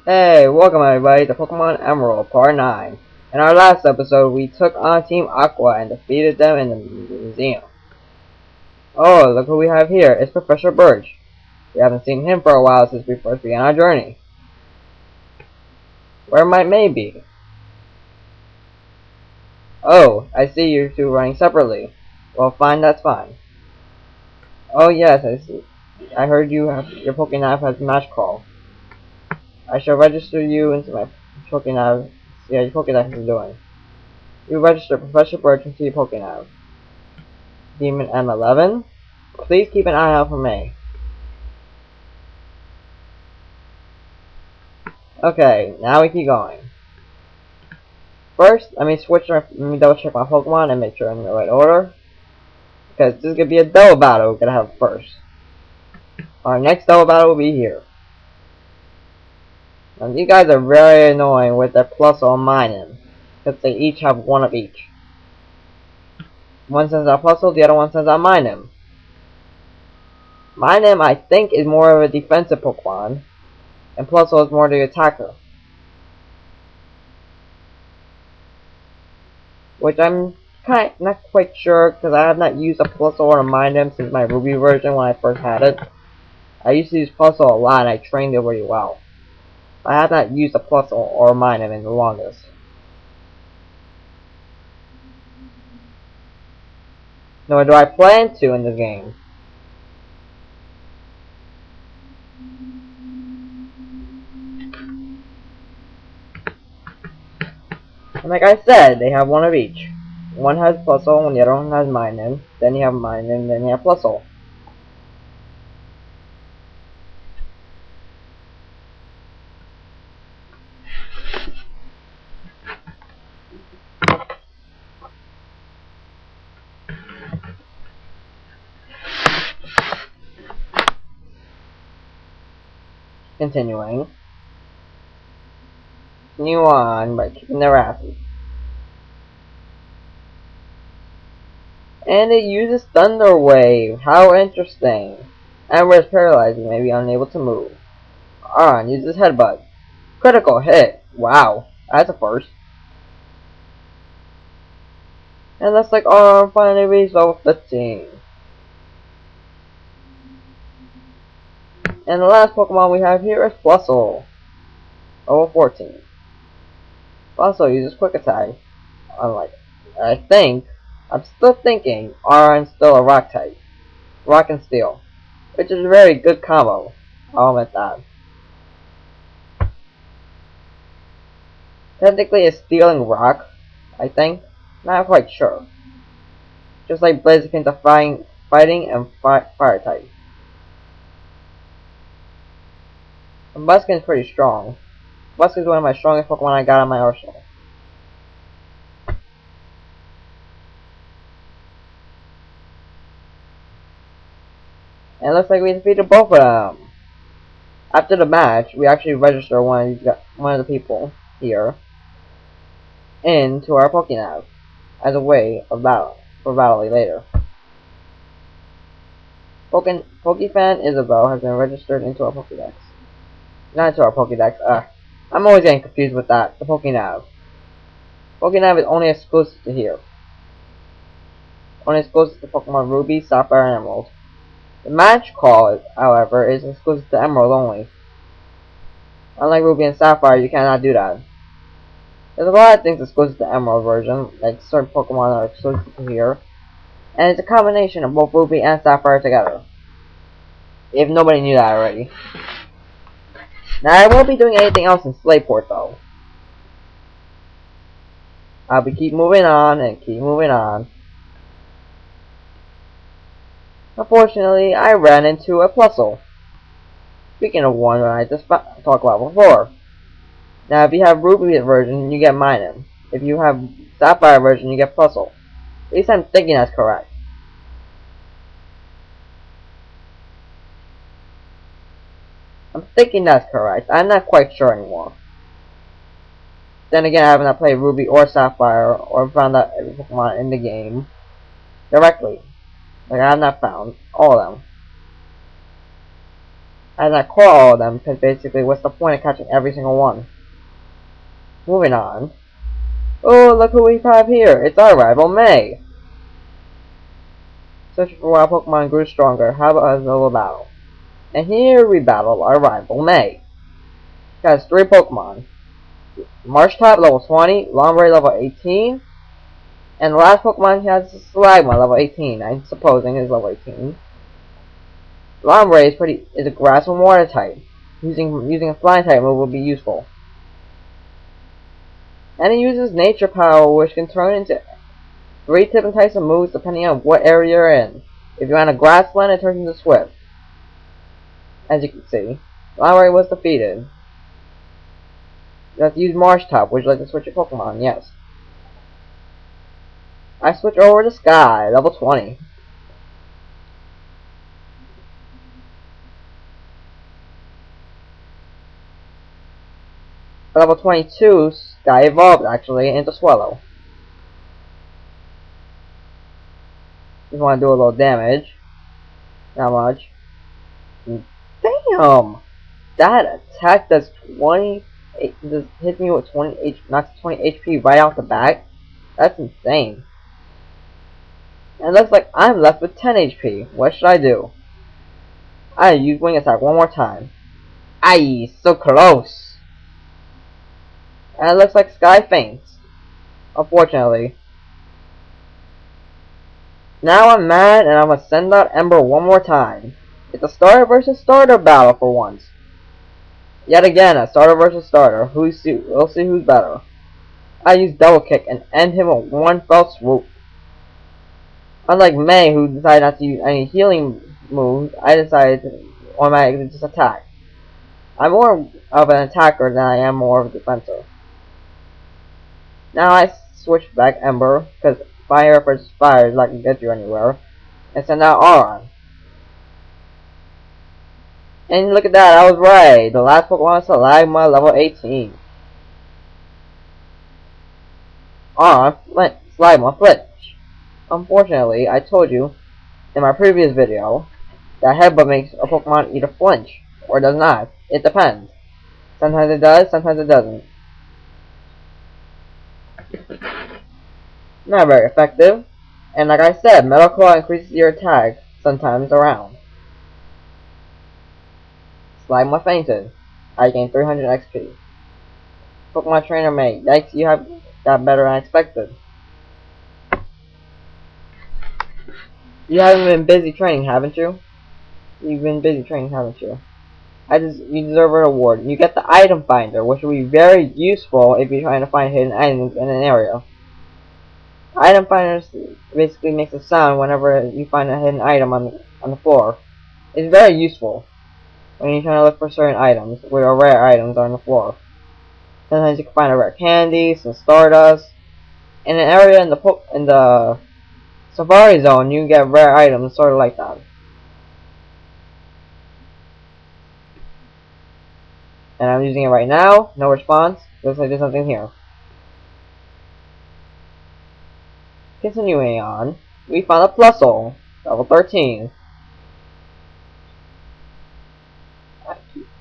Hey, welcome everybody to Pokemon Emerald Part 9. In our last episode, we took on Team Aqua and defeated them in the museum. Oh, look who we have here. It's Professor Birch. We haven't seen him for a while since we first began our journey. Where might May be? Oh, I see you two running separately. Well, fine, that's fine. Oh yes, I see. I heard your Pokénav has Match Call. I shall register you into my Pokénav. See how your Pokédex is doing. You register Professor Birch into your Pokénav. Demon M11. Please keep an eye out for May. Okay, now we keep going. First, let me double check my Pokemon and make sure I'm in the right order. Because this is gonna be a double battle we're gonna have first. Our next double battle will be here. And you guys are very annoying with their plus or minus, because they each have one of each. One sends out Plusle, the other one sends out Minun. Minun, I think, is more of a defensive Pokemon, and Plusle is more the attacker. Which I'm not quite sure, because I have not used a Plusle or a Minun since my Ruby version when I first had it. I used to use Plusle a lot, and I trained it really well. I have not used a Plusle or a Minun in the longest. Nor do I plan to in this game. And like I said, they have one of each. One has Plusle and the other one has Minun. Then you have Minun, then you have Plusle. Continuing. Continue on by kicking their asses. And it uses Thunder Wave. How interesting. Amber is paralyzed and may be unable to move. Aron uses Headbutt. Critical hit. Wow. That's a first. And that's like Aron finally reached level 15. And the last Pokemon we have here is Plusle. Level 14. Plusle uses Quick Attack. Unlike, I'm still thinking Aron's still a Rock type. Rock and Steel. Which is a very good combo. I'll admit that. Technically it's Stealing Rock, I think. Not quite sure. Just like Blaziken to fighting and Fire type. And Buskin's pretty strong. Buskin's one of my strongest Pokemon I got on my arsenal. And it looks like we defeated both of them. After the match, we actually registered one of the people here into our Pokénav as a way of for battling later. Pokefan Isabelle has been registered into our Pokédex. Not into our Pokédex. I'm always getting confused with that. The Pokénav. Pokénav is only exclusive to here. Only exclusive to Pokemon Ruby, Sapphire, and Emerald. The Match Call, however, is exclusive to Emerald only. Unlike Ruby and Sapphire, you cannot do that. There's a lot of things exclusive to Emerald version, like certain Pokemon are exclusive to here. And it's a combination of both Ruby and Sapphire together. If nobody knew that already. Now, I won't be doing anything else in Slateport, though. I'll be keep moving on and keep moving on. Unfortunately, I ran into a Plusle. Speaking of one I just talked about before. Now, if you have Ruby version, you get Minun. If you have Sapphire version, you get Plusle. At least I'm thinking that's correct. I'm thinking that's correct. I'm not quite sure anymore. Then again, I have not played Ruby or Sapphire or found out every Pokemon in the game directly. Like, I have not found all of them. As I caught all of them, because basically what's the point of catching every single one? Moving on. Oh, look who we have here. It's our rival, May. Searching for wild Pokemon grew stronger. How about a little battle? And here we battle our rival, May. She has 3 Pokemon. Marshtomp level 20, Lombre level 18, and the last Pokemon he has is Slagma level 18. I'm supposing is level 18. Lombre is a grass and water type. Using a flying type move will be useful. And it uses Nature Power, which can turn into 3 different types of moves depending on what area you're in. If you're on a grassland, it turns into Swift. As you can see, Lombre was defeated. You have to use Marshtomp. Would you like to switch your Pokemon? Yes. I switch over to Sky, level 20. Level 22, Sky evolved actually into Swallow. Just want to do a little damage. Not much. Damn! That attack does 20. Just hits me with 20 knocks 20 HP right off the bat. That's insane. And it looks like I'm left with 10 HP. What should I do? I use Wing Attack one more time. Aye, so close. And it looks like Sky faints. Unfortunately. Now I'm mad and I'm gonna send out Ember one more time. It's a starter versus starter battle for once. Yet again, a starter versus starter. We'll see who's better. I use Double Kick and end him with one fell swoop. Unlike May, who decided not to use any healing moves, I decided to automatically just attack. I'm more of an attacker than I am more of a defender. Now I switch back Ember, because fire versus fire is not going to get you anywhere, and send out Aron. And look at that, I was right. The last Pokemon is Slagma level 18. Aron, Slagma, flinch. Unfortunately, I told you in my previous video that Headbutt makes a Pokemon either flinch or does not. It depends. Sometimes it does, sometimes it doesn't. Not very effective. And like I said, Metal Claw increases your attack sometimes around. Slagma fainted. I gained 300 XP. Pokemon Trainer mate. Yikes, you have got better than I expected. You haven't been busy training, haven't you? You've been busy training, haven't you? You deserve an award. You get the Item Finder, which will be very useful if you're trying to find hidden items in an area. Item Finder basically makes a sound whenever you find a hidden item on the floor. It's very useful when you're trying to look for certain items, where rare items are on the floor. Sometimes you can find a rare candy, some Stardust. In an area in the Safari Zone, you get rare items, sort of like that. And I'm using it right now. No response. Looks like there's something here. Continuing on, we found a Plusle, level 13.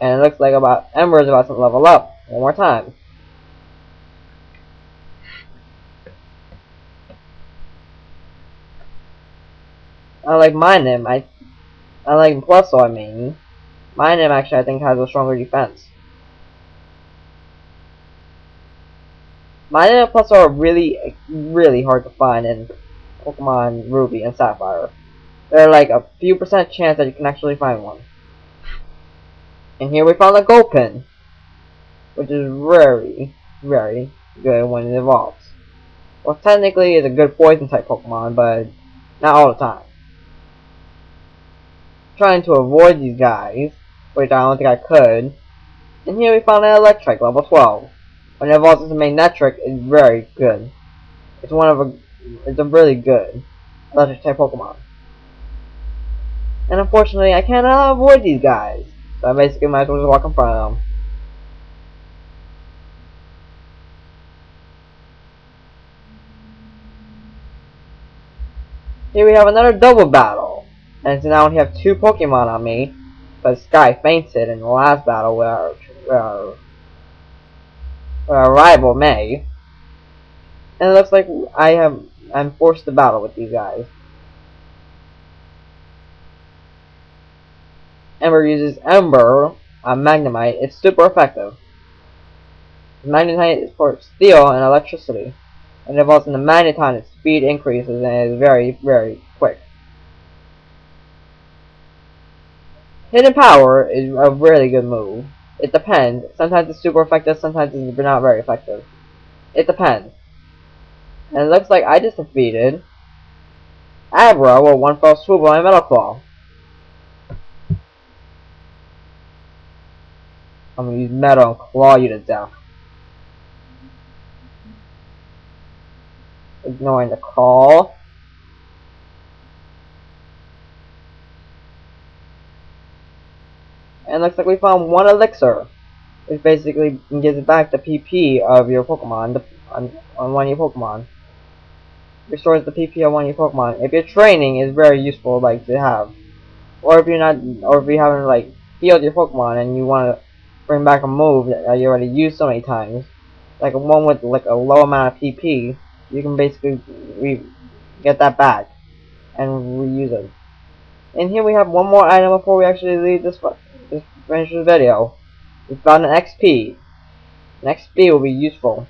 And it looks like Ember is about to level up one more time. Unlike Minun, unlike Plusle, I mean, Minun actually I think has a stronger defense. Minun and Plusle are really hard to find in Pokemon Ruby and Sapphire. There are like a few percent chance that you can actually find one. And here we found a Gulpin, which is very good when it evolves. Well, technically it's a good poison type Pokemon, but not all the time. Trying to avoid these guys, which I don't think I could. And here we found an Electric, level 12. When it evolves into Magnetric, it's very good. It's a really good Electric type Pokemon. And unfortunately, I cannot avoid these guys. So I basically might as well just walk in front of them. Here we have another double battle. And so now I have 2 Pokemon on me. But Sky fainted in the last battle with our rival May. And it looks like I'm forced to battle with these guys. Ember uses Ember on Magnemite. It's super effective. Magnemite is for steel and electricity. And it evolves into Magneton, its speed increases and is very, very quick. Hidden Power is a really good move. It depends. Sometimes it's super effective, sometimes it's not very effective. It depends. And it looks like I just defeated Abra with one fell swoop on my Metal Claw. I'm gonna use Metal and claw you to death. Ignoring the call. And it looks like we found one elixir, which basically gives back the PP of your Pokemon on one of your Pokemon. Restores the PP of one of your Pokemon. If you're training, it's very useful, like, to have. Or if you're not, or if you haven't, like, healed your Pokemon and you want to bring back a move that you already used so many times, like one with like a low amount of PP, you can basically get that back and reuse it. And here we have one more item before we actually leave this finish this video. We found an XP. An XP will be useful,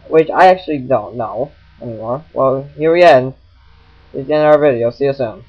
which I actually don't know anymore. Well, here we end. This is the end of our video. See you soon.